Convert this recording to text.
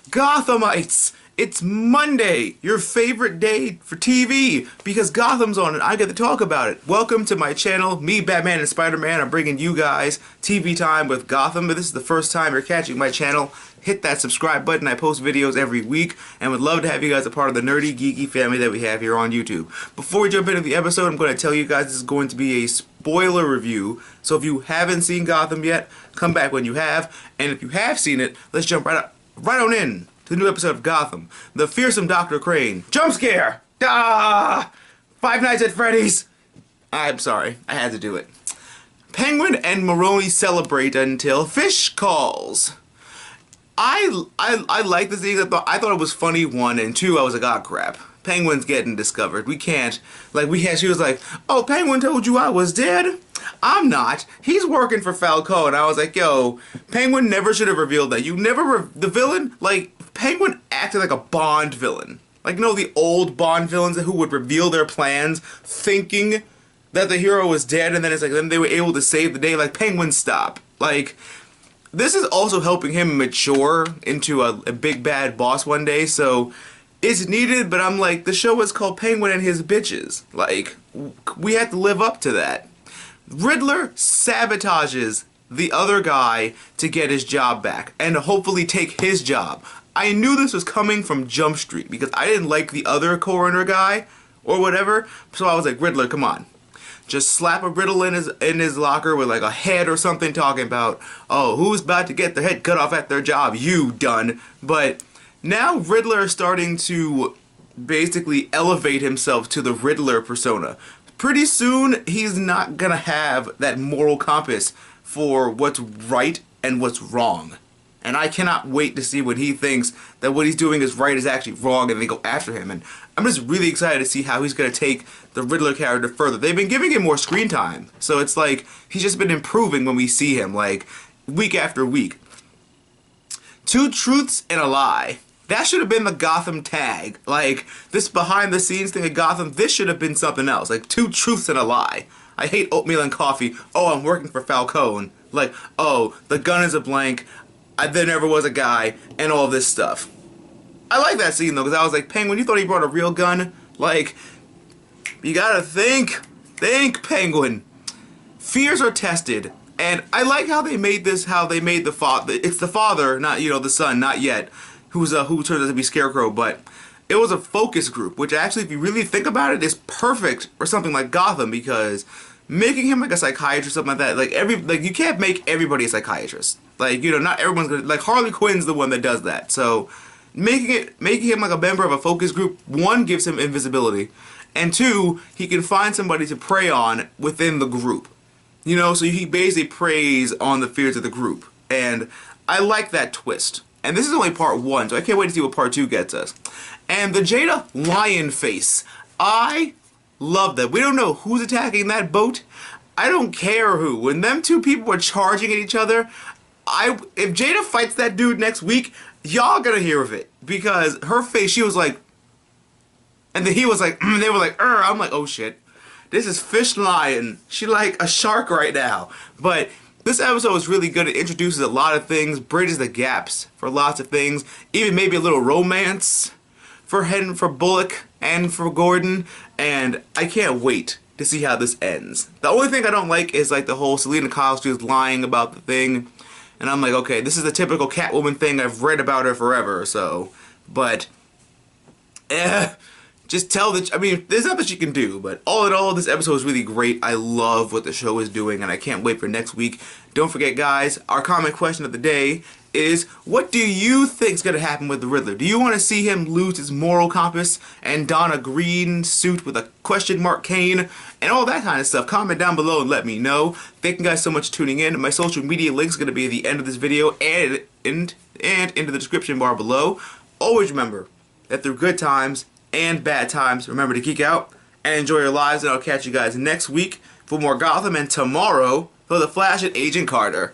Gothamites! It's Monday, your favorite day for TV, because Gotham's on and I get to talk about it. Welcome to my channel, me, Batman, and Spider-Man. I'm bringing you guys TV time with Gotham. If this is the first time you're catching my channel, hit that subscribe button. I post videos every week and would love to have you guys a part of the nerdy, geeky family that we have here on YouTube. Before we jump into the episode, I'm going to tell you guys this is going to be a spoiler review. So if you haven't seen Gotham yet, come back when you have. And if you have seen it, let's jump right on in to the new episode of Gotham. The Fearsome Dr. Crane. Jump scare! Ah! Five Nights at Freddy's! I'm sorry, I had to do it. Penguin and Maroni celebrate until Fish calls. I like this thing. I thought it was funny, 1, and 2, I was like, ah, crap. Penguin's getting discovered. We can't, she was like, oh, Penguin told you I was dead? I'm not. He's working for Falco. And I was like, yo, Penguin never should have revealed that. You never, the villain, Penguin acted like a Bond villain. The old Bond villains who would reveal their plans thinking that the hero was dead, and then it's like, then they were able to save the day. Penguin, stop. This is also helping him mature into a big bad boss one day, so it's needed, but I'm like, the show is called Penguin and His Bitches. We have to live up to that. Riddler sabotages the other guy to get his job back and hopefully take his job. I knew this was coming from Jump Street because I didn't like the other coroner guy or whatever, so I was like, Riddler, come on. Just slap a riddle in his locker with a head or something talking about, oh, who's about to get their head cut off at their job? You done. But now Riddler is starting to basically elevate himself to the Riddler persona. Pretty soon, he's not gonna have that moral compass for what's right and what's wrong. And I cannot wait to see when he thinks that what he's doing is right is actually wrong and they go after him. And I'm just really excited to see how he's going to take the Riddler character further. They've been giving him more screen time. So it's like he's just been improving when we see him, week after week. Two truths and a lie. That should have been the Gotham tag. This behind the scenes thing of Gotham, this should have been something else. Two truths and a lie. I hate oatmeal and coffee. Oh, I'm working for Falcone. Oh, the gun is a blank. There never was a guy, and all this stuff. I like that scene though, because I was like, Penguin, you thought he brought a real gun? You gotta think, Penguin. Fears are tested, and I like how they made this. How they made the father. It's the father, not the son, not yet, who turns out to be Scarecrow, but it was a focus group, which actually, if you really think about it, is perfect for something like Gotham because making him a psychiatrist, something like that, you can't make everybody a psychiatrist. Not everyone's gonna, Harley Quinn's the one that does that. So making him a member of a focus group, 1, gives him invisibility, and 2, he can find somebody to prey on within the group. So he basically preys on the fears of the group. And I like that twist. And this is only part 1, so I can't wait to see what part 2 gets us. And the Jada lion face. I love that. We don't know who's attacking that boat. I don't care who. When them two people are charging at each other, if Jada fights that dude next week, y'all gonna hear of it. Because her face, she was like, and then he was like, they were like, I'm like, oh shit. This is Fish Lion. She like a shark right now. But this episode is really good. It introduces a lot of things, bridges the gaps for lots of things, even maybe a little romance for Bullock and for Gordon, and I can't wait to see how this ends. The only thing I don't like is the whole Selena Kyle is lying about the thing, and I'm like, okay, this is the typical Catwoman thing. I've read about her forever, so, but, just tell there's nothing she can do, but all in all, this episode is really great. I love what the show is doing, and I can't wait for next week. Don't forget, guys, our comment question of the day is, what do you think is going to happen with the Riddler? Do you want to see him lose his moral compass and don a green suit with a question mark cane and all that kind of stuff? Comment down below and let me know. Thank you guys so much for tuning in. My social media links are going to be at the end of this video and into the description bar below. Always remember that through good times and bad times, remember to geek out and enjoy your lives, and I'll catch you guys next week for more Gotham and tomorrow for The Flash and Agent Carter.